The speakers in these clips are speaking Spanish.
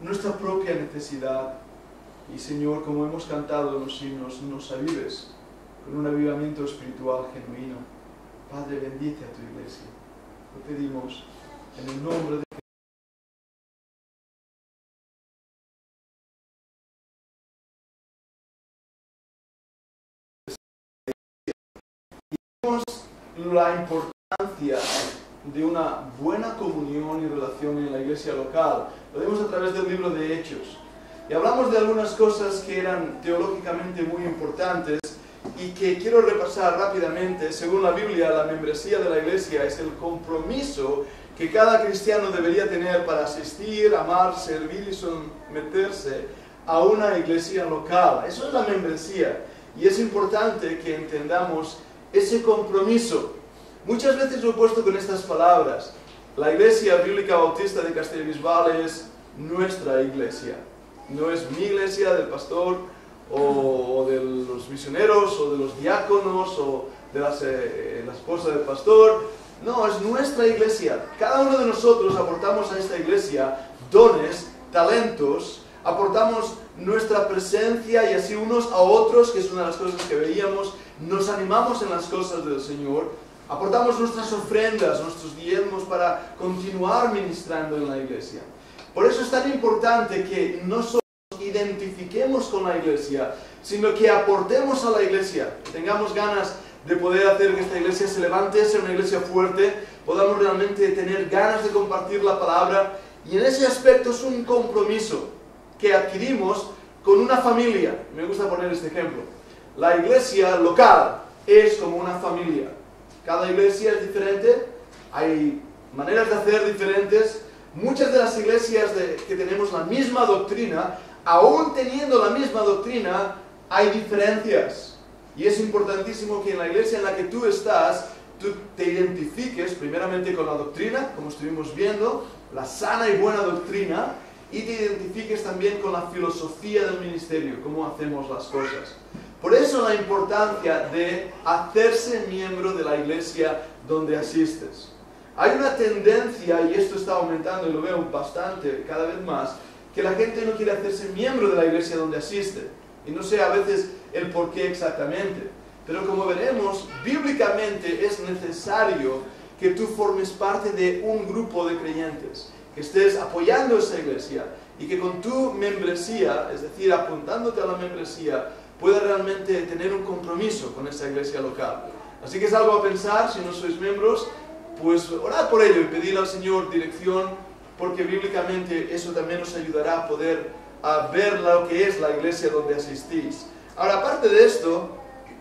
nuestra propia necesidad. Y Señor, como hemos cantado en los himnos, nos avives con un avivamiento espiritual genuino. Padre, bendice a tu iglesia. Lo pedimos en el nombre de la importancia de una buena comunión y relación en la iglesia local. Lo vemos a través del libro de Hechos. Y hablamos de algunas cosas que eran teológicamente muy importantes y que quiero repasar rápidamente. Según la Biblia, la membresía de la iglesia es el compromiso que cada cristiano debería tener para asistir, amar, servir y someterse a una iglesia local. Eso es la membresía. Y es importante que entendamos ese compromiso. Muchas veces lo he puesto con estas palabras. La Iglesia Bíblica Bautista de Castellbisbal es nuestra iglesia. No es mi iglesia, del pastor, o de los misioneros, o de los diáconos, o de la esposa del pastor. No, es nuestra iglesia. Cada uno de nosotros aportamos a esta iglesia dones, talentos, aportamos nuestra presencia y así unos a otros, que es una de las cosas que veíamos, nos animamos en las cosas del Señor, aportamos nuestras ofrendas, nuestros diezmos para continuar ministrando en la iglesia. Por eso es tan importante que no solo nos identifiquemos con la iglesia, sino que aportemos a la iglesia, que tengamos ganas de poder hacer que esta iglesia se levante, sea una iglesia fuerte, podamos realmente tener ganas de compartir la palabra, y en ese aspecto es un compromiso que adquirimos con una familia. Me gusta poner este ejemplo. La iglesia local es como una familia. Cada iglesia es diferente, hay maneras de hacer diferentes. Muchas de las iglesias que tenemos la misma doctrina, aún teniendo la misma doctrina, hay diferencias. Y es importantísimo que en la iglesia en la que tú estás, tú te identifiques primeramente con la doctrina, como estuvimos viendo, la sana y buena doctrina, y te identifiques también con la filosofía del ministerio, cómo hacemos las cosas. Por eso la importancia de hacerse miembro de la iglesia donde asistes. Hay una tendencia, y esto está aumentando y lo veo bastante, cada vez más, que la gente no quiere hacerse miembro de la iglesia donde asiste. Y no sé a veces el por qué exactamente. Pero como veremos, bíblicamente es necesario que tú formes parte de un grupo de creyentes, que estés apoyando esa iglesia y que con tu membresía, es decir, apuntándote a la membresía, puedas realmente tener un compromiso con esa iglesia local. Así que es algo a pensar. Si no sois miembros, pues orad por ello y pedir al Señor dirección, porque bíblicamente eso también nos ayudará a poder ver lo que es la iglesia donde asistís. Ahora, aparte de esto,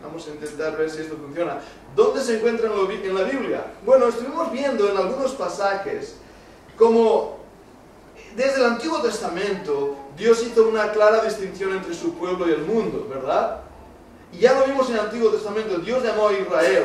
vamos a intentar ver si esto funciona. ¿Dónde se encuentra en la Biblia? Bueno, estuvimos viendo en algunos pasajes como desde el Antiguo Testamento Dios hizo una clara distinción entre su pueblo y el mundo, ¿verdad? Y ya lo vimos en el Antiguo Testamento. Dios llamó a Israel,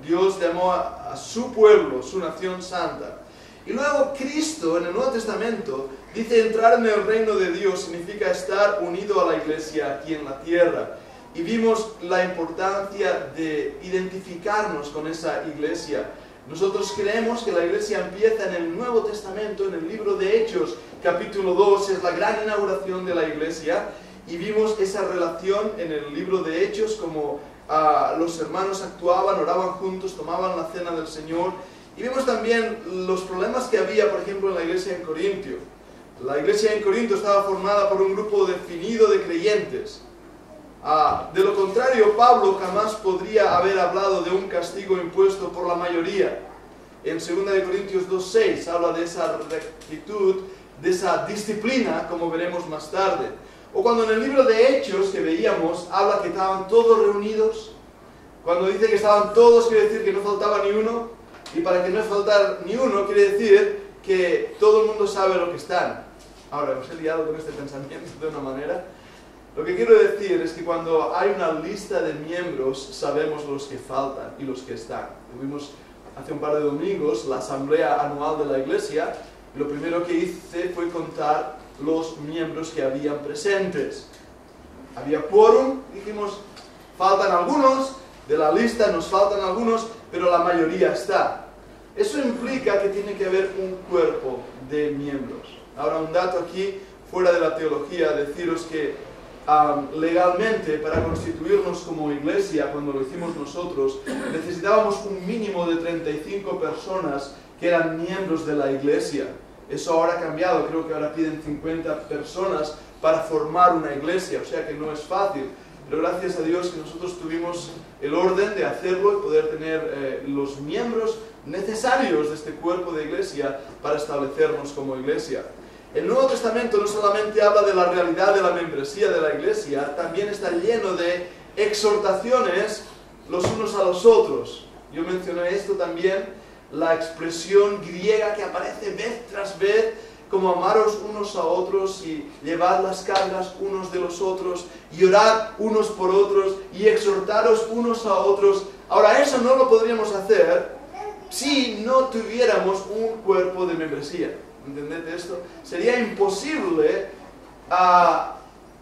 Dios llamó a su pueblo, su nación santa. Y luego Cristo en el Nuevo Testamento dice entrar en el reino de Dios significa estar unido a la iglesia aquí en la tierra. Y vimos la importancia de identificarnos con esa iglesia. Nosotros creemos que la iglesia empieza en el Nuevo Testamento, en el libro de Hechos, capítulo 2, es la gran inauguración de la iglesia, y vimos esa relación en el libro de Hechos, como los hermanos actuaban, oraban juntos, tomaban la cena del Señor, y vimos también los problemas que había, por ejemplo, en la iglesia en Corintio. La iglesia en Corinto estaba formada por un grupo definido de creyentes. De lo contrario, Pablo jamás podría haber hablado de un castigo impuesto por la mayoría. En 2 Corintios 2:6 habla de esa rectitud, de esa disciplina, como veremos más tarde. O cuando en el libro de Hechos que veíamos, habla que estaban todos reunidos. Cuando dice que estaban todos, quiere decir que no faltaba ni uno. Y para que no faltar ni uno, quiere decir que todo el mundo sabe lo que están. Ahora, os he liado con este pensamiento de una manera. Lo que quiero decir es que cuando hay una lista de miembros, sabemos los que faltan y los que están. Tuvimos hace un par de domingos la asamblea anual de la iglesia, y lo primero que hice fue contar los miembros que habían presentes. Había quórum, dijimos, faltan algunos, de la lista nos faltan algunos, pero la mayoría está. Eso implica que tiene que haber un cuerpo de miembros. Ahora, un dato aquí, fuera de la teología, deciros que legalmente, para constituirnos como iglesia, cuando lo hicimos nosotros, necesitábamos un mínimo de 35 personas que eran miembros de la iglesia. Eso ahora ha cambiado, creo que ahora piden 50 personas para formar una iglesia, o sea que no es fácil. Pero gracias a Dios que nosotros tuvimos el orden de hacerlo y poder tener los miembros necesarios de este cuerpo de iglesia para establecernos como iglesia. El Nuevo Testamento no solamente habla de la realidad de la membresía de la iglesia, también está lleno de exhortaciones los unos a los otros. Yo mencioné esto también, la expresión griega que aparece vez tras vez, como amaros unos a otros y llevad las cargas unos de los otros y orad unos por otros y exhortaros unos a otros. Ahora, eso no lo podríamos hacer si no tuviéramos un cuerpo de membresía. ¿Entended esto? Sería imposible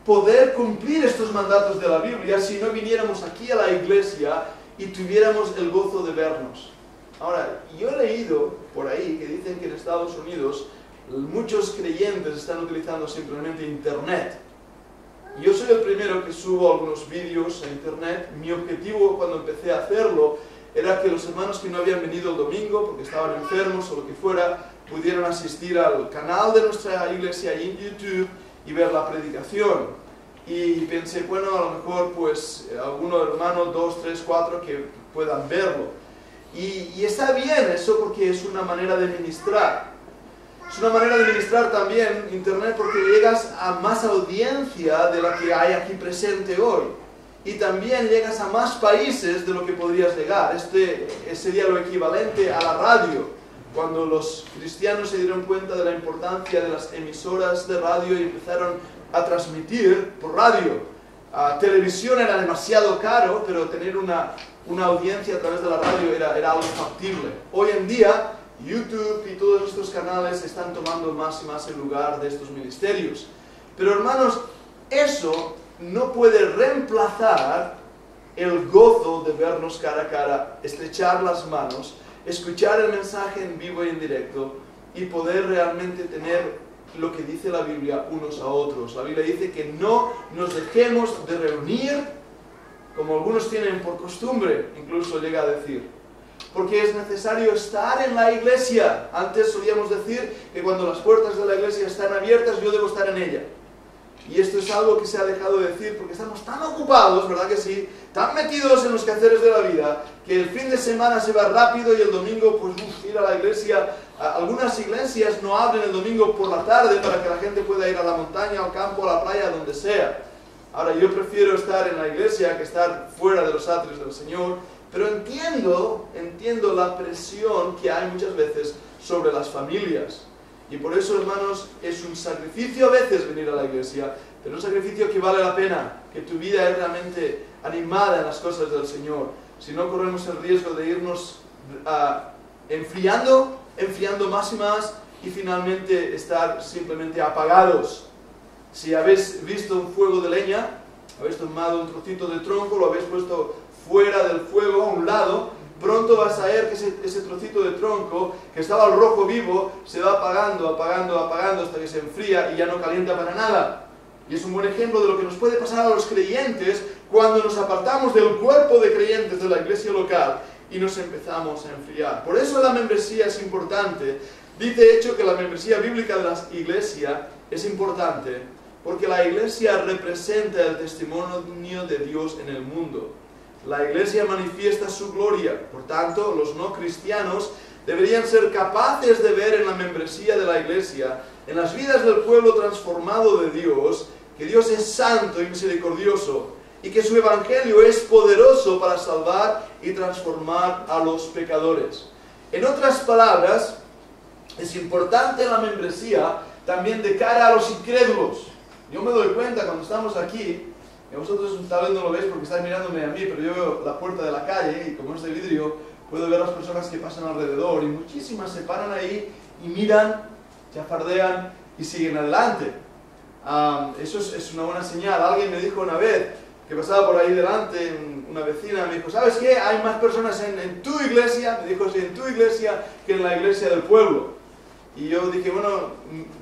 poder cumplir estos mandatos de la Biblia si no viniéramos aquí a la iglesia y tuviéramos el gozo de vernos. Ahora, yo he leído por ahí que dicen que en Estados Unidos muchos creyentes están utilizando simplemente Internet. Yo soy el primero que subo algunos vídeos a Internet. Mi objetivo cuando empecé a hacerlo era que los hermanos que no habían venido el domingo porque estaban enfermos o lo que fuera, pudieran asistir al canal de nuestra iglesia en YouTube y ver la predicación. Y pensé, bueno, a lo mejor pues algunos hermanos, 2, 3, 4 que puedan verlo. Y está bien eso porque es una manera de ministrar. Es una manera de ministrar también Internet porque llegas a más audiencia de la que hay aquí presente hoy. Y también llegas a más países de lo que podrías llegar. Este sería lo equivalente a la radio. Cuando los cristianos se dieron cuenta de la importancia de las emisoras de radio y empezaron a transmitir por radio. Televisión era demasiado caro, pero tener una audiencia a través de la radio era algo factible. Hoy en día, YouTube y todos estos canales están tomando más y más el lugar de estos ministerios. Pero hermanos, eso no puede reemplazar el gozo de vernos cara a cara, estrechar las manos, escuchar el mensaje en vivo y en directo y poder realmente tener lo que dice la Biblia unos a otros. La Biblia dice que no nos dejemos de reunir como algunos tienen por costumbre, incluso llega a decir. Porque es necesario estar en la iglesia. Antes solíamos decir que cuando las puertas de la iglesia están abiertas, yo debo estar en ella. Y esto es algo que se ha dejado de decir porque estamos tan ocupados, ¿verdad que sí? Tan metidos en los quehaceres de la vida, que el fin de semana se va rápido y el domingo, pues ir a la iglesia. Algunas iglesias no abren el domingo por la tarde para que la gente pueda ir a la montaña, al campo, a la playa, donde sea. Ahora, yo prefiero estar en la iglesia que estar fuera de los atrios del Señor, pero entiendo la presión que hay muchas veces sobre las familias. Y por eso, hermanos, es un sacrificio a veces venir a la iglesia, pero un sacrificio que vale la pena, que tu vida es realmente animada en las cosas del Señor. Si no, corremos el riesgo de irnos enfriando más y más y finalmente estar simplemente apagados. Si habéis visto un fuego de leña, habéis tomado un trocito de tronco, lo habéis puesto fuera del fuego a un lado, pronto vas a ver que ese trocito de tronco que estaba al rojo vivo se va apagando hasta que se enfría y ya no calienta para nada. Y es un buen ejemplo de lo que nos puede pasar a los creyentes cuando nos apartamos del cuerpo de creyentes de la iglesia local y nos empezamos a enfriar. Por eso la membresía es importante. Dice de hecho que la membresía bíblica de la iglesia es importante porque la iglesia representa el testimonio de Dios en el mundo. La iglesia manifiesta su gloria, por tanto, los no cristianos deberían ser capaces de ver en la membresía de la iglesia, en las vidas del pueblo transformado de Dios, que Dios es santo y misericordioso, y que su evangelio es poderoso para salvar y transformar a los pecadores. En otras palabras, es importante la membresía también de cara a los incrédulos. Yo me doy cuenta cuando estamos aquí, y vosotros tal vez no lo veis porque estáis mirándome a mí, pero yo veo la puerta de la calle y como es de vidrio, puedo ver las personas que pasan alrededor y muchísimas se paran ahí y miran, chafardean y siguen adelante. Eso es una buena señal. Alguien me dijo una vez que pasaba por ahí delante, una vecina me dijo, ¿sabes qué? Hay más personas en tu iglesia, me dijo así, en tu iglesia que en la iglesia del pueblo. Y yo dije, bueno,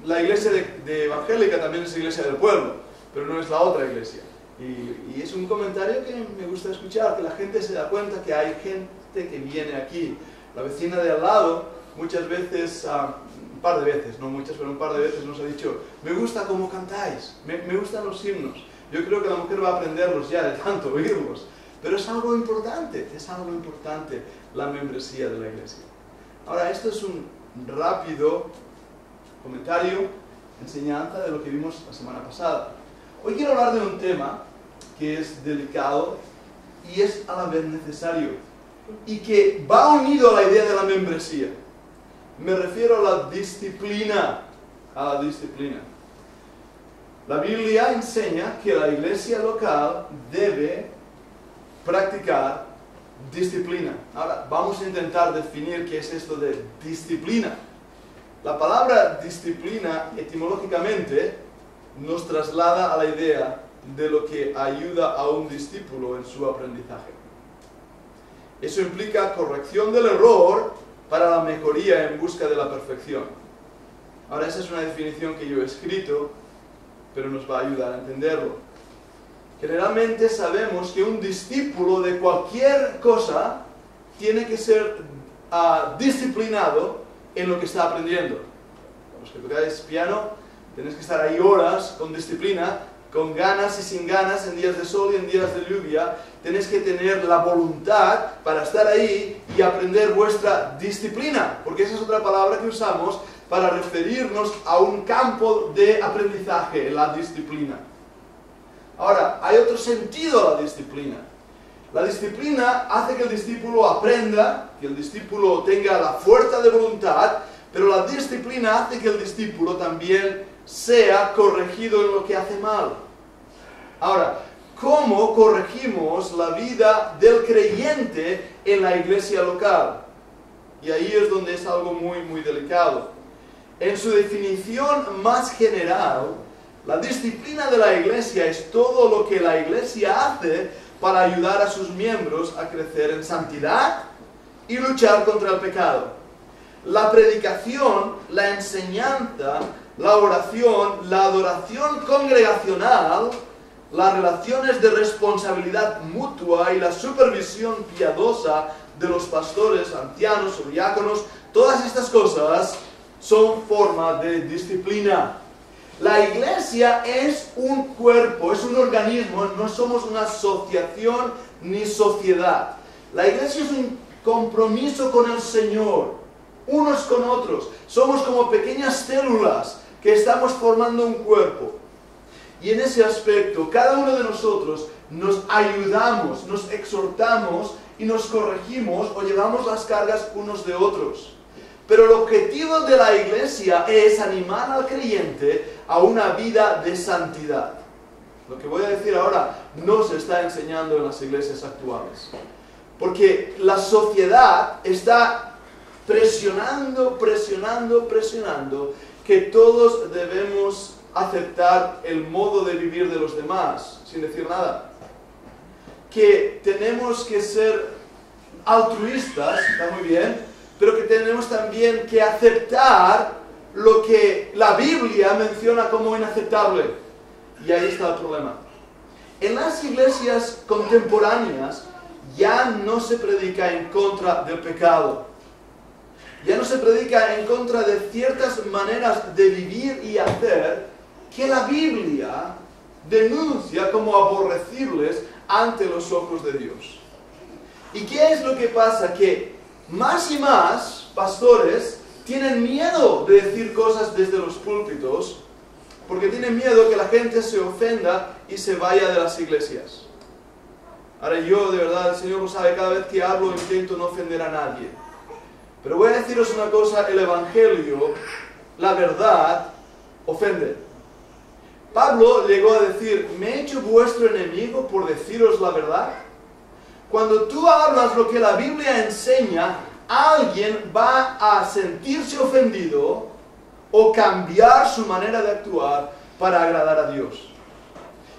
la iglesia de evangélica también es iglesia del pueblo, pero no es la otra iglesia. Y es un comentario que me gusta escuchar, que la gente se da cuenta que hay gente que viene aquí. La vecina de al lado muchas veces, un par de veces, no muchas, pero un par de veces nos ha dicho, me gusta cómo cantáis, me gustan los himnos. Yo creo que la mujer va a aprenderlos ya de tanto oírlos. Pero es algo importante la membresía de la iglesia. Ahora, esto es un rápido comentario, enseñanza de lo que vimos la semana pasada. Hoy quiero hablar de un tema que es delicado y es a la vez necesario y que va unido a la idea de la membresía. Me refiero a la disciplina. La Biblia enseña que la iglesia local debe practicar disciplina. Ahora, vamos a intentar definir qué es esto de disciplina. La palabra disciplina, etimológicamente, nos traslada a la idea de lo que ayuda a un discípulo en su aprendizaje. Eso implica corrección del error para la mejoría en busca de la perfección. Ahora, esa es una definición que yo he escrito, pero nos va a ayudar a entenderlo. Generalmente sabemos que un discípulo de cualquier cosa tiene que ser disciplinado en lo que está aprendiendo. Los que tocáis piano, tenéis que estar ahí horas con disciplina, con ganas y sin ganas, en días de sol y en días de lluvia. Tenéis que tener la voluntad para estar ahí y aprender vuestra disciplina, porque esa es otra palabra que usamos para referirnos a un campo de aprendizaje, la disciplina. Ahora, hay otro sentido a la disciplina. La disciplina hace que el discípulo aprenda, que el discípulo tenga la fuerza de voluntad, pero la disciplina hace que el discípulo también sea corregido en lo que hace mal. Ahora, ¿cómo corregimos la vida del creyente en la iglesia local? Y ahí es donde es algo muy, muy delicado. En su definición más general, la disciplina de la iglesia es todo lo que la iglesia hace para ayudar a sus miembros a crecer en santidad y luchar contra el pecado. La predicación, la enseñanza, la oración, la adoración congregacional, las relaciones de responsabilidad mutua y la supervisión piadosa de los pastores, ancianos o diáconos, todas estas cosas son formas de disciplina. La iglesia es un cuerpo, es un organismo, no somos una asociación ni sociedad. La iglesia es un compromiso con el Señor, unos con otros. Somos como pequeñas células que estamos formando un cuerpo. Y en ese aspecto, cada uno de nosotros nos ayudamos, nos exhortamos y nos corregimos o llevamos las cargas unos de otros. Pero el objetivo de la iglesia es animar al creyente a una vida de santidad. Lo que voy a decir ahora no se está enseñando en las iglesias actuales. Porque la sociedad está presionando que todos debemos aceptar el modo de vivir de los demás, sin decir nada. Que tenemos que ser altruistas, está muy bien, pero que tenemos también que aceptar lo que la Biblia menciona como inaceptable. Y ahí está el problema. En las iglesias contemporáneas ya no se predica en contra del pecado. Ya no se predica en contra de ciertas maneras de vivir y hacer que la Biblia denuncia como aborrecibles ante los ojos de Dios. ¿Y qué es lo que pasa? Que más y más pastores tienen miedo de decir cosas desde los púlpitos porque tienen miedo que la gente se ofenda y se vaya de las iglesias. Ahora yo, de verdad, el Señor lo sabe, cada vez que hablo intento no ofender a nadie. Pero voy a deciros una cosa, el Evangelio, la verdad, ofende. Pablo llegó a decir, ¿me he hecho vuestro enemigo por deciros la verdad? Cuando tú hablas lo que la Biblia enseña, alguien va a sentirse ofendido o cambiar su manera de actuar para agradar a Dios.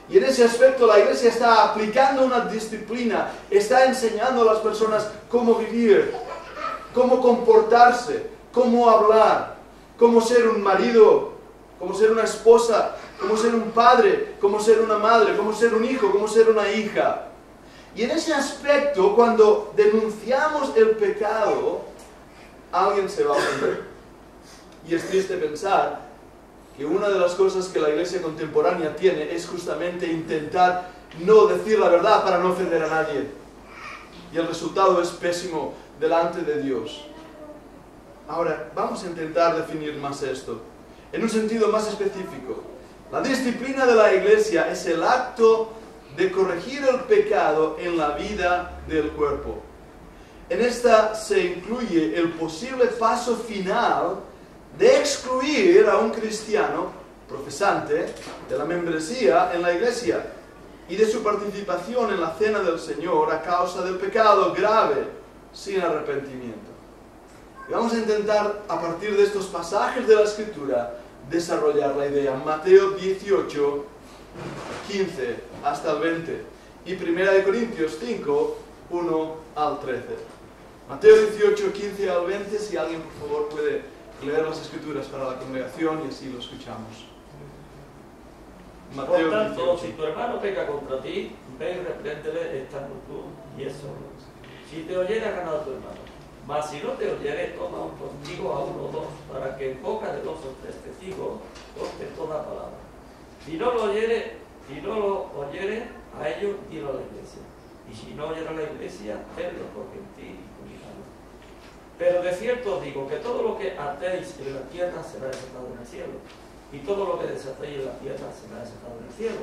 Y en ese aspecto la iglesia está aplicando una disciplina, está enseñando a las personas cómo vivir, cómo comportarse, cómo hablar. cómo ser un marido, cómo ser una esposa, cómo ser un padre, cómo ser una madre, cómo ser un hijo, cómo ser una hija. Y en ese aspecto, cuando denunciamos el pecado, alguien se va a ofender. Y es triste pensar que una de las cosas que la iglesia contemporánea tiene es justamente intentar no decir la verdad para no ofender a nadie. Y el resultado es pésimo delante de Dios. Ahora, vamos a intentar definir más esto, en un sentido más específico. La disciplina de la iglesia es el acto de corregir el pecado en la vida del cuerpo. En esta se incluye el posible paso final de excluir a un cristiano profesante de la membresía en la iglesia y de su participación en la cena del Señor a causa del pecado grave sin arrepentimiento. Y vamos a intentar, a partir de estos pasajes de la Escritura, desarrollar la idea. Mateo 18, 15 hasta el 20 y 1 Corintios 5, 1 al 13. Mateo 18, 15 al 20, si alguien por favor puede leer las Escrituras para la congregación y así lo escuchamos. Mateo Por tanto, 18. si tu hermano peca contra ti, ve y repréndele estando tú y eso. Si te oyere, ha ganado a tu hermano. Mas si no te oyere, toma un testigo a uno o dos, para que en boca de 2 o 3 testigos conste toda palabra. Si no lo oyere, a ellos, dilo a la iglesia. Y si no oyere a la iglesia, tenlo por gentil y comunicado. Pero de cierto os digo que todo lo que atéis en la tierra será desatado en el cielo, y todo lo que desatéis en la tierra será desatado en el cielo.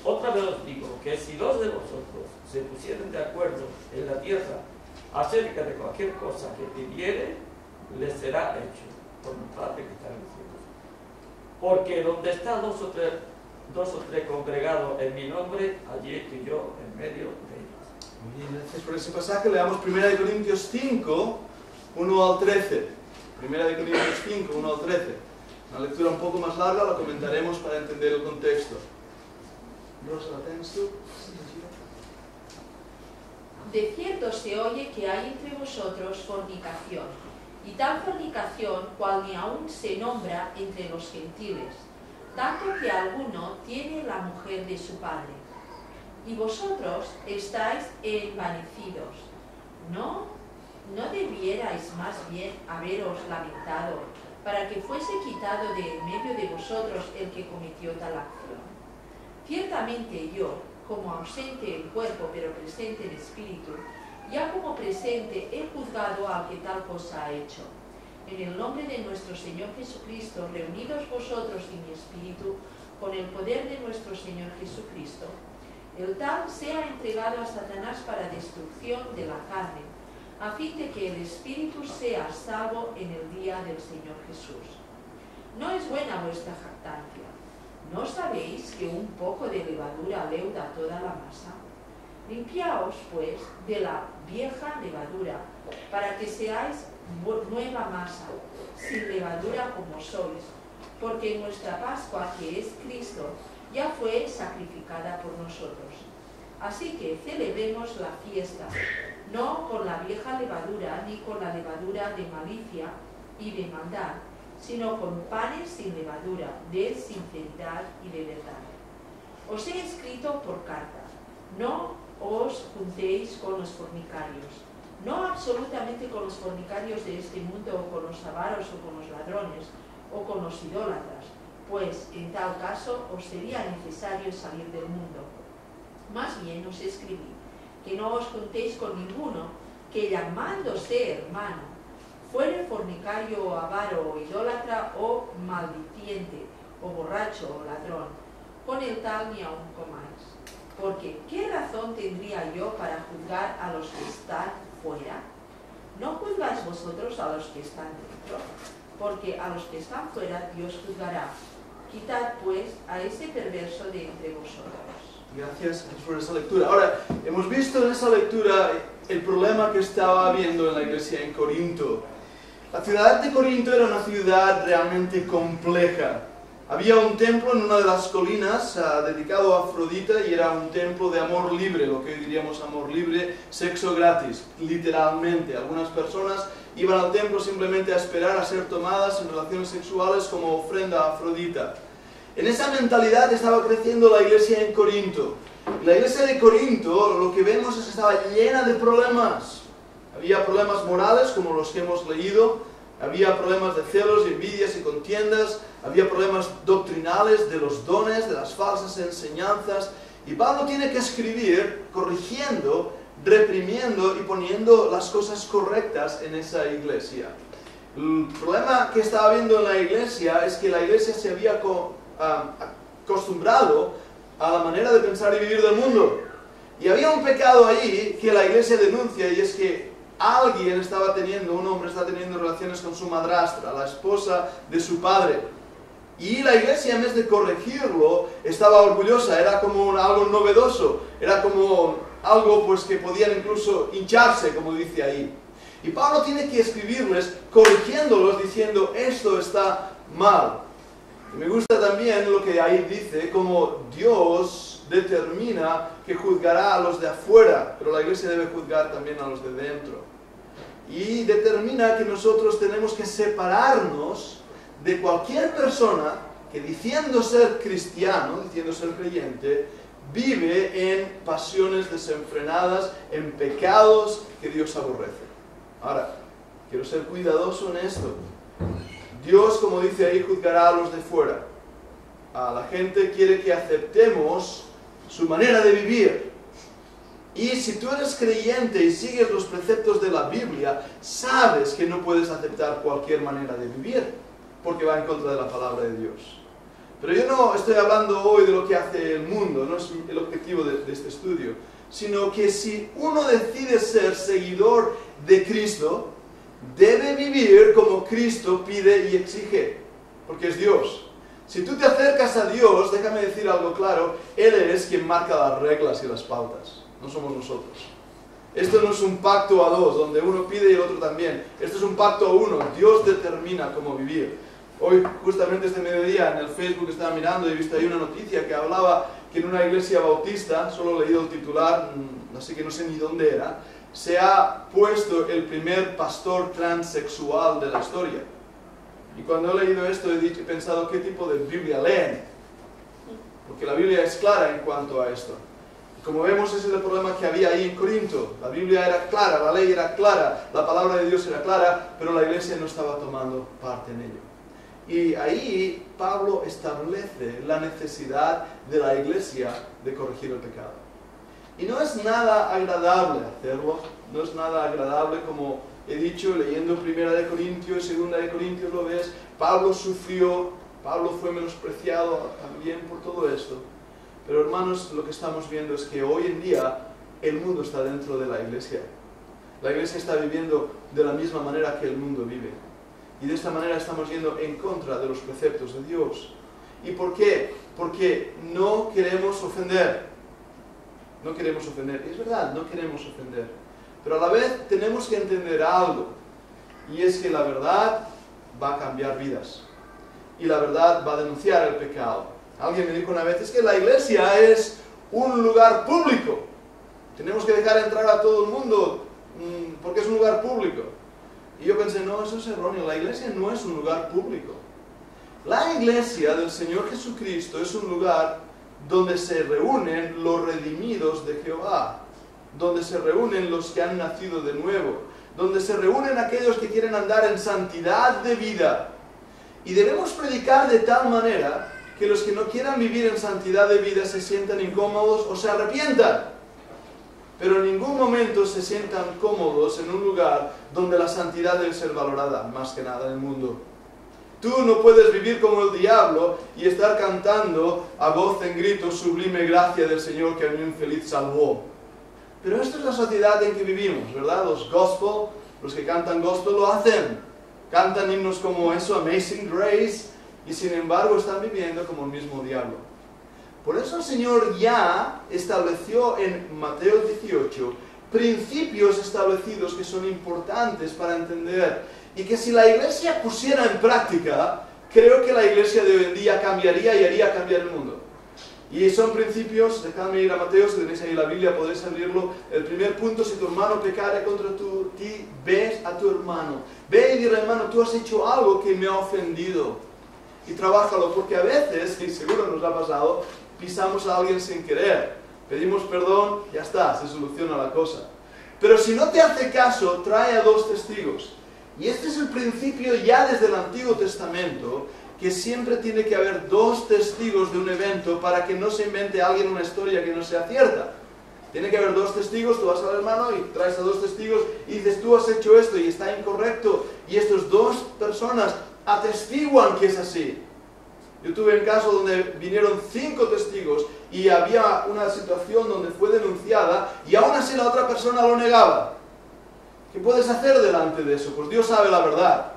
Otra vez os digo que si 2 de vosotros se pusieren de acuerdo en la tierra acerca de cualquier cosa que pidiere, les será hecho por mi Padre que está en los cielos. Porque donde está dos o tres congregados en mi nombre, allí estoy yo en medio de ellos. Muy bien, gracias por ese pasaje. Leamos 1 Corintios 5, 1 al 13. 1 Corintios 5, 1 al 13. Una lectura un poco más larga, la comentaremos para entender el contexto. Rosa, ¿la tienes tú? De cierto se oye que hay entre vosotros fornicación, y tal fornicación cual ni aún se nombra entre los gentiles, tanto que alguno tiene la mujer de su padre. Y vosotros estáis envanecidos. ¿No debierais más bien haberos lamentado para que fuese quitado de en medio de vosotros el que cometió tal acción? Ciertamente yo, como ausente en cuerpo pero presente en espíritu, ya como presente he juzgado al que tal cosa ha hecho. En el nombre de nuestro Señor Jesucristo, reunidos vosotros y mi espíritu, con el poder de nuestro Señor Jesucristo, el tal sea entregado a Satanás para destrucción de la carne, a fin de que el espíritu sea salvo en el día del Señor Jesús. No es buena vuestra jactancia. ¿No sabéis que un poco de levadura leuda toda la masa? Limpiaos, pues, de la vieja levadura, para que seáis nueva masa, sin levadura como sois, porque nuestra Pascua, que es Cristo, ya fue sacrificada por nosotros. Así que celebremos la fiesta, no con la vieja levadura, ni con la levadura de malicia y de maldad, sino con panes sin levadura, de sinceridad y de verdad. Os he escrito por carta, no os juntéis con los fornicarios, no absolutamente con los fornicarios de este mundo, o con los avaros, o con los ladrones, o con los idólatras, pues en tal caso os sería necesario salir del mundo. Más bien os escribí que no os juntéis con ninguno que, llamándose hermano, fuere fornicario o avaro o idólatra o maldiciente o borracho o ladrón, con el tal ni aun comáis. Porque ¿qué razón tendría yo para juzgar a los que están fuera? ¿No juzgáis vosotros a los que están dentro? Porque a los que están fuera Dios juzgará. Quitad pues a ese perverso de entre vosotros. Gracias por esa lectura. Ahora, hemos visto en esa lectura el problema que estaba habiendo en la iglesia en Corinto. La ciudad de Corinto era una ciudad realmente compleja. Había un templo en una de las colinas dedicado a Afrodita y era un templo de amor libre, lo que hoy diríamos amor libre, sexo gratis, literalmente. Algunas personas iban al templo simplemente a esperar a ser tomadas en relaciones sexuales como ofrenda a Afrodita. En esa mentalidad estaba creciendo la iglesia en Corinto. La iglesia de Corinto, lo que vemos es que estaba llena de problemas. Había problemas morales, como los que hemos leído. Había problemas de celos, envidias y contiendas. Había problemas doctrinales de los dones, de las falsas enseñanzas. Y Pablo tiene que escribir corrigiendo, reprimiendo y poniendo las cosas correctas en esa iglesia. El problema que estaba habiendo en la iglesia es que la iglesia se había acostumbrado a la manera de pensar y vivir del mundo. Y había un pecado ahí que la iglesia denuncia, y es que un hombre está teniendo relaciones con su madrastra, la esposa de su padre. Y la iglesia, en vez de corregirlo, estaba orgullosa, era como algo novedoso, era como algo pues que podían incluso hincharse, como dice ahí. Y Pablo tiene que escribirles corrigiéndolos, diciendo, esto está mal. Y me gusta también lo que ahí dice, como Dios determina que juzgará a los de afuera, pero la iglesia debe juzgar también a los de dentro. Y determina que nosotros tenemos que separarnos de cualquier persona que diciendo ser cristiano, diciendo ser creyente, vive en pasiones desenfrenadas, en pecados que Dios aborrece. Ahora, quiero ser cuidadoso en esto. Dios, como dice ahí, juzgará a los de fuera. A la gente quiere que aceptemos su manera de vivir. Y si tú eres creyente y sigues los preceptos de la Biblia, sabes que no puedes aceptar cualquier manera de vivir, porque va en contra de la palabra de Dios. Pero yo no estoy hablando hoy de lo que hace el mundo, no es el objetivo de este estudio, sino que si uno decide ser seguidor de Cristo, debe vivir como Cristo pide y exige, porque es Dios. Si tú te acercas a Dios, déjame decir algo claro, Él es quien marca las reglas y las pautas, no somos nosotros. Esto no es un pacto a dos, donde uno pide y el otro también. Esto es un pacto a uno, Dios determina cómo vivir. Hoy, justamente este mediodía, en el Facebook estaba mirando y he visto ahí una noticia que hablaba que en una iglesia bautista, solo he leído el titular, así que no sé ni dónde era, se ha puesto el primer pastor transexual de la historia. Y cuando he leído esto he pensado, ¿qué tipo de Biblia leen? Porque la Biblia es clara en cuanto a esto. Como vemos, ese es el problema que había ahí en Corinto. La Biblia era clara, la ley era clara, la palabra de Dios era clara, pero la iglesia no estaba tomando parte en ello. Y ahí Pablo establece la necesidad de la iglesia de corregir el pecado. Y no es nada agradable hacerlo, no es nada agradable, como he dicho, leyendo 1 de Corintios y 2 de Corintios lo ves, Pablo sufrió, Pablo fue menospreciado también por todo esto. Pero hermanos, lo que estamos viendo es que hoy en día el mundo está dentro de la iglesia. La iglesia está viviendo de la misma manera que el mundo vive. Y de esta manera estamos yendo en contra de los preceptos de Dios. ¿Y por qué? Porque no queremos ofender. No queremos ofender. Es verdad, no queremos ofender. Pero a la vez tenemos que entender algo. Y es que la verdad va a cambiar vidas. Y la verdad va a denunciar el pecado. Alguien me dijo una vez, es que la iglesia es un lugar público. Tenemos que dejar entrar a todo el mundo porque es un lugar público. Y yo pensé, no, eso es erróneo. La iglesia no es un lugar público. La iglesia del Señor Jesucristo es un lugar donde se reúnen los redimidos de Jehová, donde se reúnen los que han nacido de nuevo, donde se reúnen aquellos que quieren andar en santidad de vida. Y debemos predicar de tal manera que los que no quieran vivir en santidad de vida se sientan incómodos o se arrepientan. Pero en ningún momento se sientan cómodos en un lugar donde la santidad debe ser valorada, más que nada en el mundo. Tú no puedes vivir como el diablo y estar cantando a voz en grito sublime gracia del Señor que a mi infeliz salvó. Pero esta es la sociedad en que vivimos, ¿verdad? Los gospel, los que cantan gospel lo hacen. Cantan himnos como eso, Amazing Grace, y sin embargo están viviendo como el mismo diablo. Por eso el Señor ya estableció en Mateo 18 principios establecidos que son importantes para entender y que si la iglesia pusiera en práctica, creo que la iglesia de hoy en día cambiaría y haría cambiar el mundo. Y son principios, dejadme ir a Mateo, si tenéis ahí la Biblia podéis abrirlo. El primer punto, si tu hermano pecare contra ti, ves a tu hermano. Ve y dile, hermano, tú has hecho algo que me ha ofendido. Y trabájalo, porque a veces, y seguro nos ha pasado, pisamos a alguien sin querer. Pedimos perdón, ya está, se soluciona la cosa. Pero si no te hace caso, trae a 2 testigos. Y este es el principio ya desde el Antiguo Testamento, que siempre tiene que haber 2 testigos de un evento para que no se invente alguien una historia que no sea cierta. Tiene que haber 2 testigos, tú vas al hermano y traes a 2 testigos y dices, tú has hecho esto y está incorrecto. Y estas 2 personas atestiguan que es así. Yo tuve un caso donde vinieron 5 testigos y había una situación donde fue denunciada y aún así la otra persona lo negaba. ¿Qué puedes hacer delante de eso? Pues Dios sabe la verdad.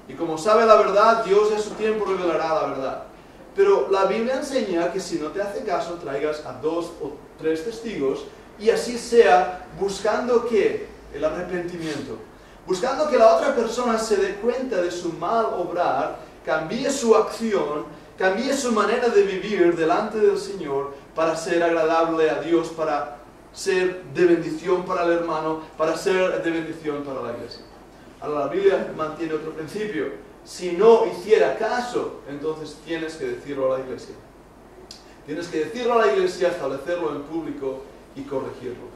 Y como sabe la verdad, Dios en su tiempo revelará la verdad. Pero la Biblia enseña que si no te hace caso, traigas a 2 o 3 testigos y así sea, buscando ¿qué? El arrepentimiento. Buscando que la otra persona se dé cuenta de su mal obrar, cambie su acción, cambie su manera de vivir delante del Señor para ser agradable a Dios, para ser de bendición para el hermano, para ser de bendición para la iglesia. Ahora la Biblia mantiene otro principio. Si no hiciera caso, entonces tienes que decirlo a la iglesia. Tienes que decirlo a la iglesia, establecerlo en público y corregirlo.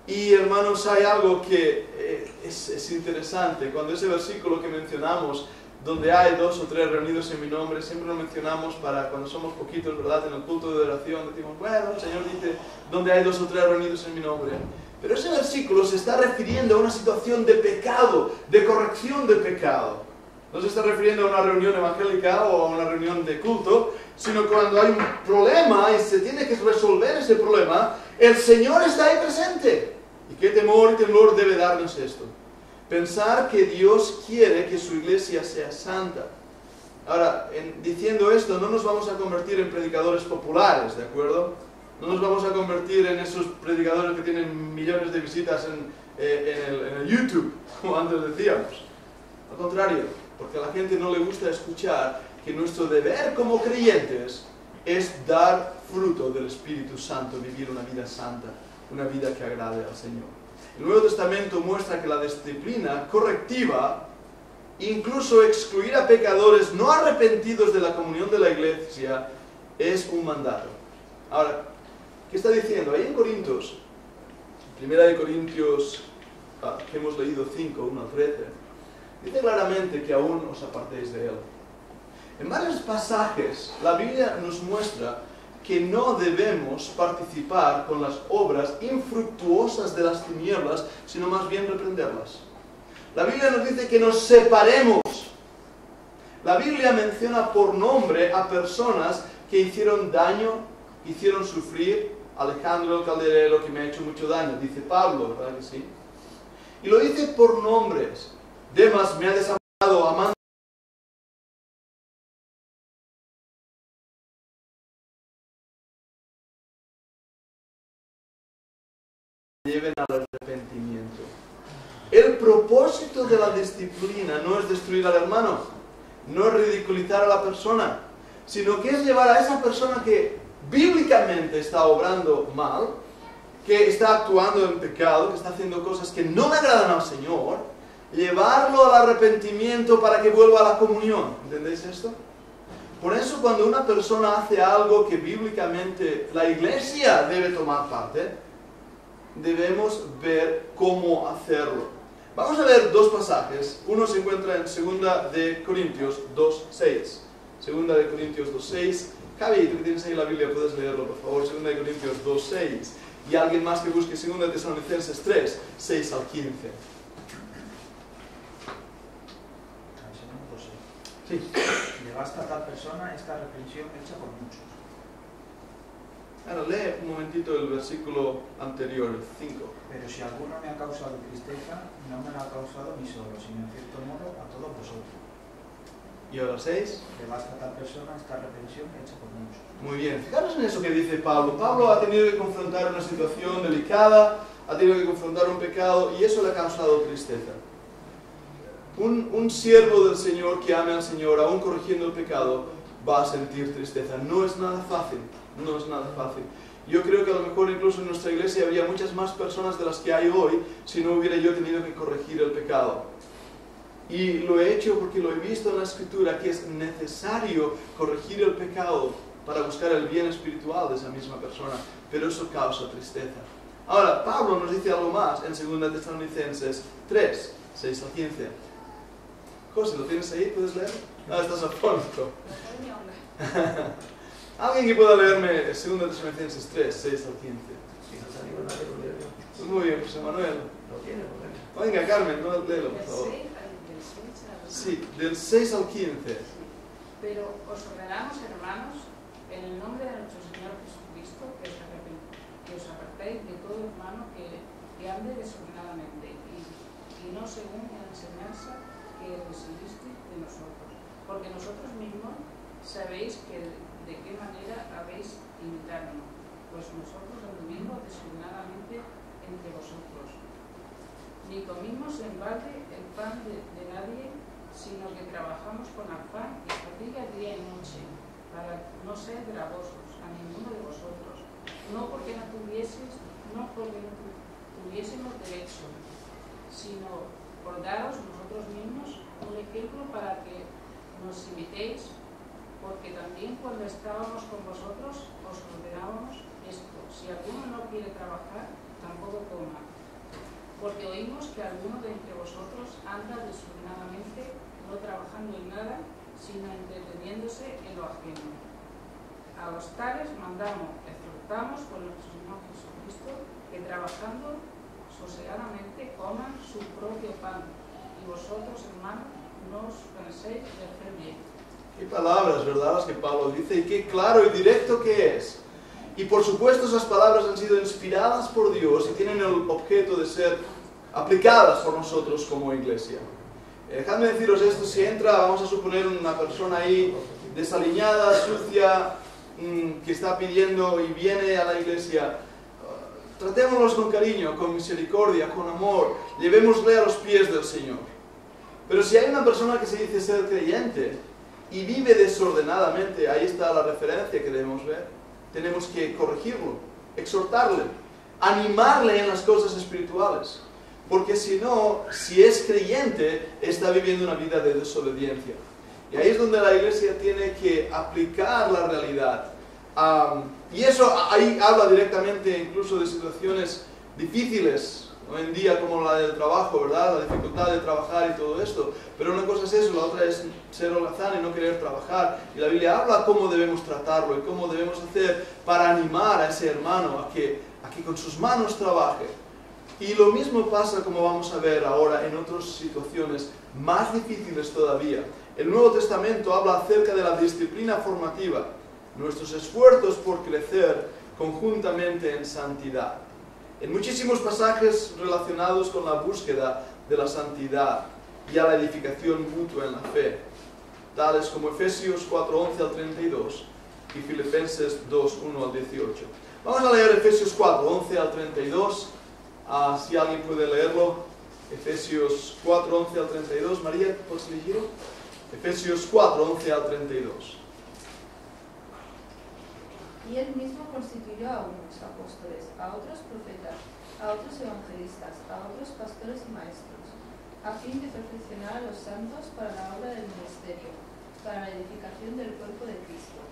Y hermanos, hay algo que es interesante. Cuando ese versículo que mencionamos, donde hay 2 o 3 reunidos en mi nombre, siempre lo mencionamos para cuando somos poquitos, ¿verdad? En el culto de oración decimos, bueno, el Señor dice, donde hay 2 o 3 reunidos en mi nombre. Pero ese versículo se está refiriendo a una situación de pecado, de corrección de pecado. No se está refiriendo a una reunión evangélica o a una reunión de culto, sino cuando hay un problema y se tiene que resolver ese problema, el Señor está ahí presente. ¿Y qué temor y temor debe darnos esto? Pensar que Dios quiere que su iglesia sea santa. Ahora, diciendo esto, no nos vamos a convertir en predicadores populares, ¿de acuerdo? No nos vamos a convertir en esos predicadores que tienen millones de visitas en el YouTube, como antes decíamos. Al contrario, porque a la gente no le gusta escuchar que nuestro deber como creyentes es dar fruto del Espíritu Santo, vivir una vida santa, una vida que agrade al Señor. El Nuevo Testamento muestra que la disciplina correctiva, incluso excluir a pecadores no arrepentidos de la comunión de la iglesia, es un mandato. Ahora, ¿qué está diciendo? Ahí en Corintios, 1 Corintios, que hemos leído 5, 1 al 13, dice claramente que aún os apartéis de él. En varios pasajes, la Biblia nos muestra que no debemos participar con las obras infructuosas de las tinieblas, sino más bien reprenderlas. La Biblia nos dice que nos separemos. La Biblia menciona por nombre a personas que hicieron daño, hicieron sufrir. Alejandro el Calderero, que me ha hecho mucho daño, dice Pablo, ¿verdad que sí? Y lo dice por nombres. Demas me ha desamparado, amando. Lleven al arrepentimiento. El propósito de la disciplina no es destruir al hermano, no es ridiculizar a la persona, sino que es llevar a esa persona que bíblicamente está obrando mal, que está actuando en pecado, que está haciendo cosas que no le agradan al Señor, llevarlo al arrepentimiento para que vuelva a la comunión. ¿Entendéis esto? Por eso cuando una persona hace algo que bíblicamente la iglesia debe tomar parte, debemos ver cómo hacerlo. Vamos a ver 2 pasajes. Uno se encuentra en 2 de Corintios 2:6. 2 de Corintios 2:6. Javi, tú que tienes ahí la Biblia, puedes leerlo, por favor. 2 de Corintios 2:6. Y alguien más que busque 2 de Tesalonicenses 3:6 al 15. Sí. Le basta a tal persona esta reprensión hecha por muchos. Ahora lee un momentito el versículo anterior, el 5. Pero si alguno me ha causado tristeza, no me la ha causado ni solo, sino en cierto modo a todos vosotros. Y ahora 6. Le basta a tal persona esta reprensión hecha por muchos. Muy bien, fijaros en eso que dice Pablo. Pablo ha tenido que confrontar una situación delicada, ha tenido que confrontar un pecado y eso le ha causado tristeza. Un siervo del Señor que ame al Señor, aún corrigiendo el pecado, va a sentir tristeza. No es nada fácil, no es nada fácil. Yo creo que a lo mejor incluso en nuestra iglesia habría muchas más personas de las que hay hoy si no hubiera yo tenido que corregir el pecado. Y lo he hecho porque lo he visto en la Escritura, que es necesario corregir el pecado para buscar el bien espiritual de esa misma persona, pero eso causa tristeza. Ahora, Pablo nos dice algo más en 2 Tesalonicenses 3, 6 al 15. José, ¿lo tienes ahí? ¿Puedes leer? Ah, estás a fondo. ¿Alguien que pueda leerme 2 Tesalonicenses 3, 6 al 15? Si no se anima nadie, lo leo yo. Muy bien, José Manuel. Lo tiene, lo tiene. Venga, Carmen, no léelo, por favor. Sí, del 6 al 15. Pero os ordenamos, hermanos, en el nombre de nuestro Señor Jesucristo, que os apartéis de todo hermano que ande desordenadamente y no según la enseñanza que recibisteis de nosotros. Porque nosotros mismos sabéis de qué manera habéis imitarnos, pues nosotros anduvimos desordenadamente entre vosotros. Ni comimos en balde el pan de nadie, sino que trabajamos con afán y fatiga día y noche, para no ser gravosos a ninguno de vosotros, no porque no tuviésemos derecho, sino por daros nosotros mismos un ejemplo para que nos imitéis, porque también cuando estábamos con vosotros os ordenábamos esto: si alguno no quiere trabajar, tampoco coma. Porque oímos que alguno de entre vosotros anda desordenadamente, no trabajando en nada, sino entreteniéndose en lo ajeno. A los tales exhortamos por nuestro Señor Jesucristo, que trabajando sosegadamente coman su propio pan, y vosotros, hermanos, no os canséis de hacer bien. Qué palabras, ¿verdad?, las que Pablo dice, y qué claro y directo que es. Y por supuesto esas palabras han sido inspiradas por Dios y tienen el objeto de ser aplicadas por nosotros como iglesia. Dejadme deciros esto: si entra, vamos a suponer, una persona ahí desaliñada, sucia, que está pidiendo y viene a la iglesia, tratémoslos con cariño, con misericordia, con amor, llevémosle a los pies del Señor. Pero si hay una persona que se dice ser creyente y vive desordenadamente, ahí está la referencia que debemos ver. Tenemos que corregirlo, exhortarle, animarle en las cosas espirituales. Porque si no, si es creyente, está viviendo una vida de desobediencia. Y ahí es donde la iglesia tiene que aplicar la realidad. Y eso ahí habla directamente incluso de situaciones difíciles hoy en día, como la del trabajo, ¿verdad? La dificultad de trabajar y todo esto. Pero una cosa es eso, la otra es ser holgazán y no querer trabajar. Y la Biblia habla cómo debemos tratarlo y cómo debemos hacer para animar a ese hermano a que con sus manos trabaje. Y lo mismo pasa, como vamos a ver ahora, en otras situaciones más difíciles todavía. El Nuevo Testamento habla acerca de la disciplina formativa, nuestros esfuerzos por crecer conjuntamente en santidad. En muchísimos pasajes relacionados con la búsqueda de la santidad y a la edificación mutua en la fe, tales como Efesios 4:11 al 32 y Filipenses 2:1 al 18. Vamos a leer Efesios 4:11 al 32. Si alguien puede leerlo, Efesios 4:11 al 32. María, ¿puedes leerlo? Efesios 4:11 al 32. Y él mismo constituyó a unos apóstoles, a otros profetas, a otros evangelistas, a otros pastores y maestros, a fin de perfeccionar a los santos para la obra del ministerio, para la edificación del cuerpo de Cristo,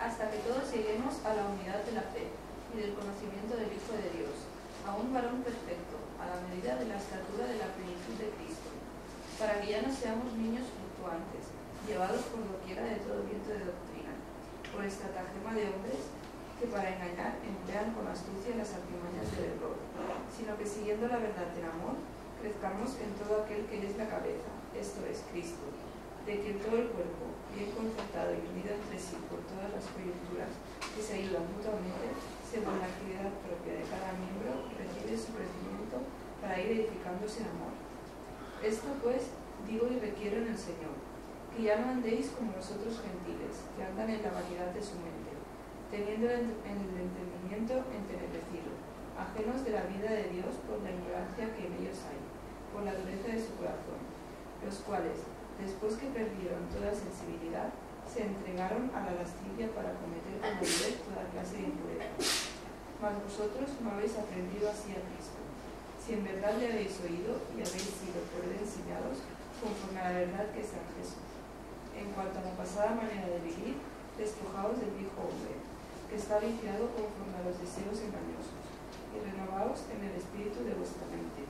hasta que todos lleguemos a la unidad de la fe y del conocimiento del Hijo de Dios, a un varón perfecto, a la medida de la estatura de la plenitud de Cristo, para que ya no seamos niños fluctuantes, llevados por doquiera de todo viento de doctrina, por estratagema de hombres que para engañar emplean con astucia las artimañas del error, sino que siguiendo la verdad del amor, crezcamos en todo aquel que es la cabeza, esto es Cristo, de quien todo el cuerpo, bien concertado y unido entre sí por todas las coyunturas que se ayudan mutuamente, según la actividad propia de cada miembro, recibe su crecimiento para ir edificándose en amor. Esto pues digo y requiero en el Señor, que ya no andéis como los otros gentiles, que andan en la vanidad de su mente, teniendo en el entendimiento entenebrecido, ajenos de la vida de Dios por la ignorancia que en ellos hay, por la dureza de su corazón, los cuales, después que perdieron toda sensibilidad, se entregaron a la lascivia para cometer con avidez toda clase de impureza. Mas vosotros no habéis aprendido así a Cristo, si en verdad le habéis oído y habéis sido por él enseñados conforme a la verdad que está en Jesús. En cuanto a la pasada manera de vivir, despojaos del viejo hombre, que está viciado conforme a los deseos engañosos, y renovaos en el espíritu de vuestra mente,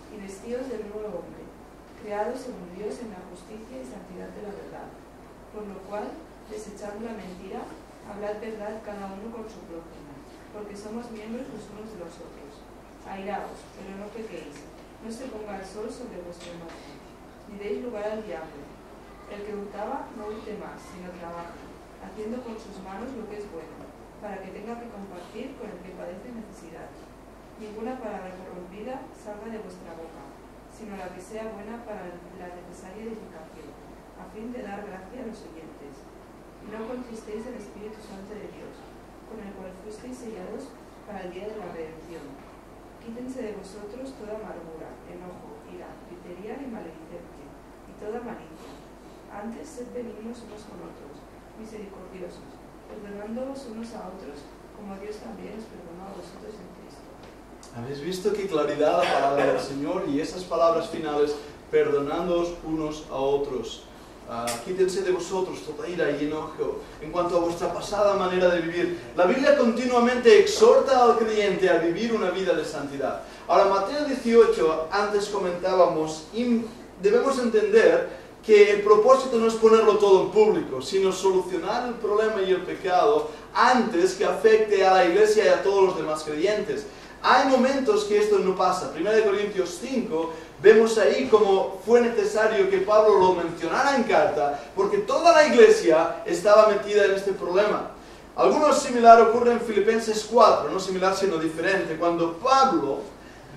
y vestíos del nuevo hombre, creado según Dios en la justicia y santidad de la verdad, por lo cual, desechando la mentira, hablad verdad cada uno con su prójimo, porque somos miembros los unos de los otros. Airaos, pero no pequéis, no se ponga el sol sobre vuestro enojo, ni deis lugar al diablo. El que hurtaba no hurte más, sino trabaje, haciendo con sus manos lo que es bueno, para que tenga que compartir con el que padece necesidad. Ninguna palabra corrompida salga de vuestra boca, sino la que sea buena para la necesaria edificación, a fin de dar gracia a los oyentes. Y no contristéis el Espíritu Santo de Dios, con el cual fuisteis sellados para el día de la redención. Quítense de vosotros toda amargura, enojo, ira, gritería y maledicencia, y toda malicia. Antes sed benignos unos con otros, misericordiosos, perdonándoos unos a otros, como Dios también os perdonó a vosotros en Cristo. ¿Habéis visto qué claridad la palabra del Señor? Y esas palabras finales, perdonándoos unos a otros. Quítense de vosotros toda ira y enojo. En cuanto a vuestra pasada manera de vivir, la Biblia continuamente exhorta al creyente a vivir una vida de santidad. Ahora, Mateo 18, antes comentábamos, y debemos entender que el propósito no es ponerlo todo en público, sino solucionar el problema y el pecado antes que afecte a la iglesia y a todos los demás creyentes. Hay momentos que esto no pasa. 1 Corintios 5, vemos ahí cómo fue necesario que Pablo lo mencionara en carta, porque toda la iglesia estaba metida en este problema. Algo similar ocurre en Filipenses 4, no similar sino diferente, cuando Pablo,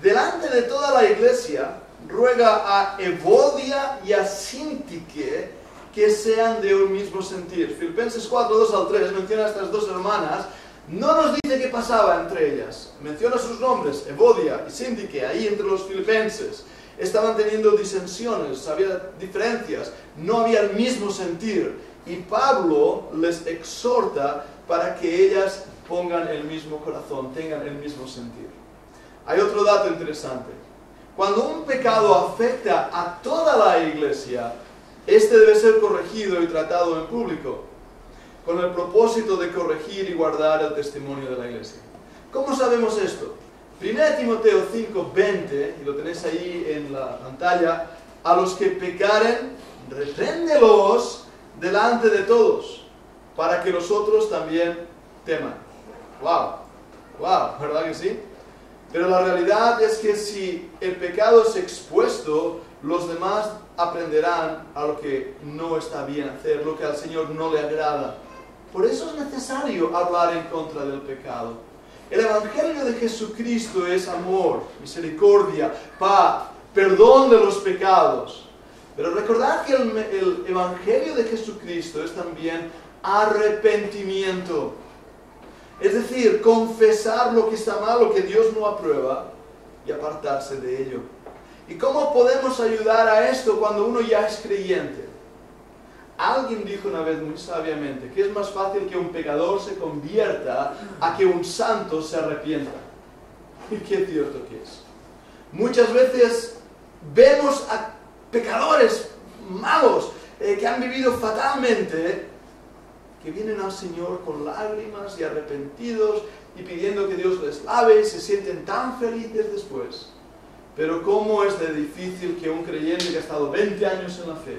delante de toda la iglesia, ruega a Evodia y a Síntique que sean de un mismo sentir. Filipenses 4, 2 al 3 menciona a estas dos hermanas. No nos dice qué pasaba entre ellas. Menciona sus nombres, Evodia y Síntique, ahí entre los filipenses. Estaban teniendo disensiones, había diferencias, no había el mismo sentir. Y Pablo les exhorta para que ellas pongan el mismo corazón, tengan el mismo sentir. Hay otro dato interesante. Cuando un pecado afecta a toda la iglesia, este debe ser corregido y tratado en público, con el propósito de corregir y guardar el testimonio de la iglesia. ¿Cómo sabemos esto? 1 Timoteo 5:20, y lo tenéis ahí en la pantalla, a los que pecaren, repréndelos delante de todos, para que los otros también teman. ¡Wow! ¿Verdad que sí? Pero la realidad es que si el pecado es expuesto, los demás aprenderán a lo que no está bien hacer, lo que al Señor no le agrada. Por eso es necesario hablar en contra del pecado. El Evangelio de Jesucristo es amor, misericordia, paz, perdón de los pecados. Pero recordad que el Evangelio de Jesucristo es también arrepentimiento. Es decir, confesar lo que está mal, lo que Dios no aprueba, y apartarse de ello. ¿Y cómo podemos ayudar a esto cuando uno ya es creyente? Alguien dijo una vez muy sabiamente que es más fácil que un pecador se convierta a que un santo se arrepienta. Y qué cierto que es. Muchas veces vemos a pecadores malos que han vivido fatalmente, que vienen al Señor con lágrimas y arrepentidos y pidiendo que Dios les lave y se sienten tan felices después. Pero cómo es de difícil que un creyente que ha estado 20 años en la fe,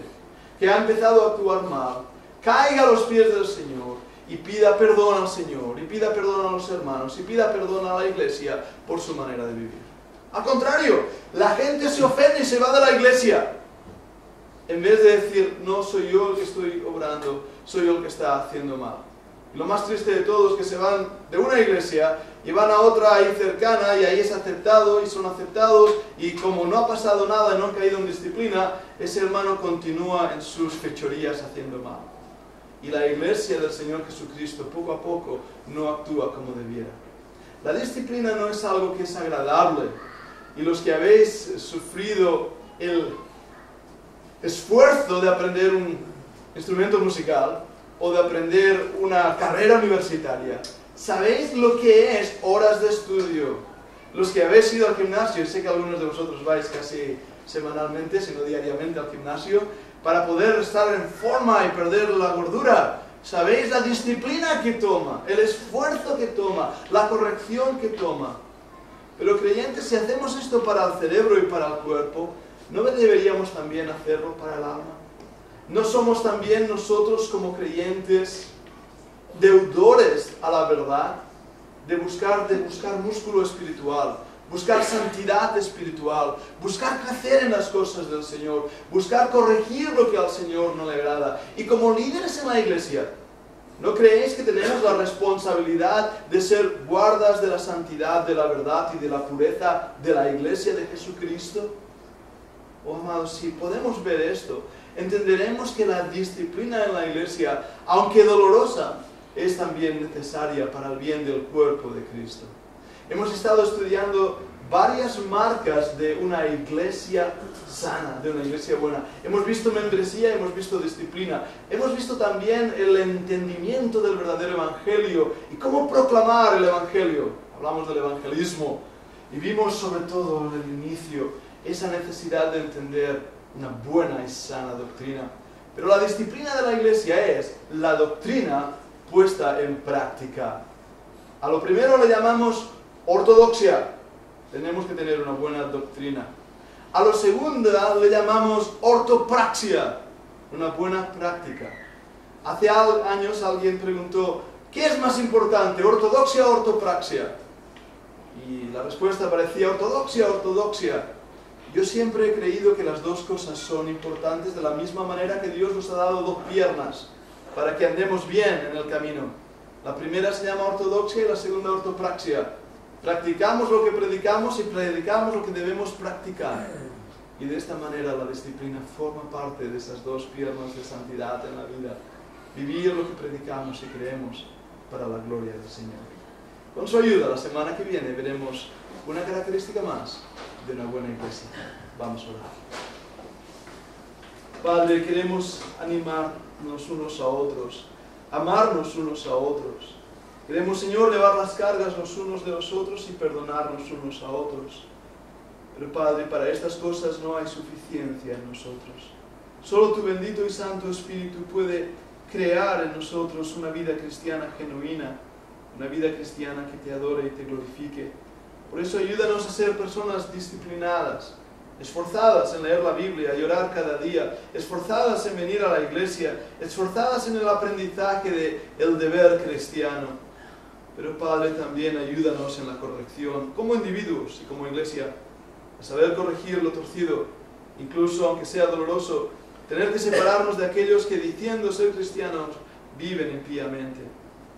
que ha empezado a actuar mal, caiga a los pies del Señor y pida perdón al Señor, y pida perdón a los hermanos, y pida perdón a la iglesia por su manera de vivir. Al contrario, la gente se ofende y se va de la iglesia, en vez de decir, no soy yo el que estoy obrando, soy yo el que está haciendo mal. Y lo más triste de todo es que se van de una iglesia y van a otra ahí cercana, y ahí es aceptado y son aceptados, y como no ha pasado nada y no han caído en disciplina, ese hermano continúa en sus fechorías haciendo mal. Y la iglesia del Señor Jesucristo poco a poco no actúa como debiera. La disciplina no es algo que es agradable, y los que habéis sufrido el esfuerzo de aprender un instrumento musical o de aprender una carrera universitaria, sabéis lo que es horas de estudio. Los que habéis ido al gimnasio, sé que algunos de vosotros vais casi semanalmente, si no diariamente al gimnasio, para poder estar en forma y perder la gordura. Sabéis la disciplina que toma, el esfuerzo que toma, la corrección que toma. Pero creyentes, si hacemos esto para el cerebro y para el cuerpo, ¿no deberíamos también hacerlo para el alma? ¿No somos también nosotros como creyentes deudores a la verdad? De buscar músculo espiritual, buscar santidad espiritual, buscar crecer en las cosas del Señor, buscar corregir lo que al Señor no le agrada. Y como líderes en la iglesia, ¿no creéis que tenemos la responsabilidad de ser guardas de la santidad, de la verdad y de la pureza de la iglesia de Jesucristo? Oh, amados, si podemos ver esto, entenderemos que la disciplina en la iglesia, aunque dolorosa, es también necesaria para el bien del cuerpo de Cristo. Hemos estado estudiando varias marcas de una iglesia sana, de una iglesia buena. Hemos visto membresía, hemos visto disciplina, hemos visto también el entendimiento del verdadero evangelio y cómo proclamar el evangelio. Hablamos del evangelismo y vimos sobre todo en el inicio esa necesidad de entender una buena y sana doctrina. Pero la disciplina de la iglesia es la doctrina puesta en práctica. A lo primero le llamamos ortodoxia. Tenemos que tener una buena doctrina. A lo segundo le llamamos ortopraxia, una buena práctica. Hace años alguien preguntó, ¿qué es más importante, ortodoxia o ortopraxia? Y la respuesta parecía ortodoxia, ortodoxia. Yo siempre he creído que las dos cosas son importantes de la misma manera que Dios nos ha dado dos piernas para que andemos bien en el camino. La primera se llama ortodoxia y la segunda ortopraxia. Practicamos lo que predicamos y predicamos lo que debemos practicar. Y de esta manera la disciplina forma parte de esas dos piernas de santidad en la vida. Vivir lo que predicamos y creemos para la gloria del Señor. Con su ayuda, la semana que viene veremos una característica más de una buena iglesia. Vamos a orar. Padre, queremos animarnos unos a otros, amarnos unos a otros. Queremos, Señor, llevar las cargas los unos de los otros y perdonarnos unos a otros. Pero, Padre, para estas cosas no hay suficiencia en nosotros. Solo tu bendito y santo Espíritu puede crear en nosotros una vida cristiana genuina, una vida cristiana que te adore y te glorifique. Por eso ayúdanos a ser personas disciplinadas, esforzadas en leer la Biblia y orar cada día, esforzadas en venir a la iglesia, esforzadas en el aprendizaje del deber cristiano. Pero, Padre, también ayúdanos en la corrección, como individuos y como iglesia, a saber corregir lo torcido, incluso aunque sea doloroso, tener que separarnos de aquellos que, diciendo ser cristianos, viven impíamente.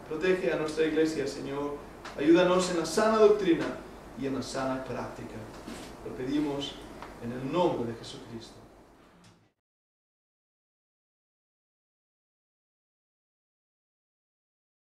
Protege a nuestra iglesia, Señor. Ayúdanos en la sana doctrina y en la sana práctica. Lo pedimos en el nombre de Jesucristo.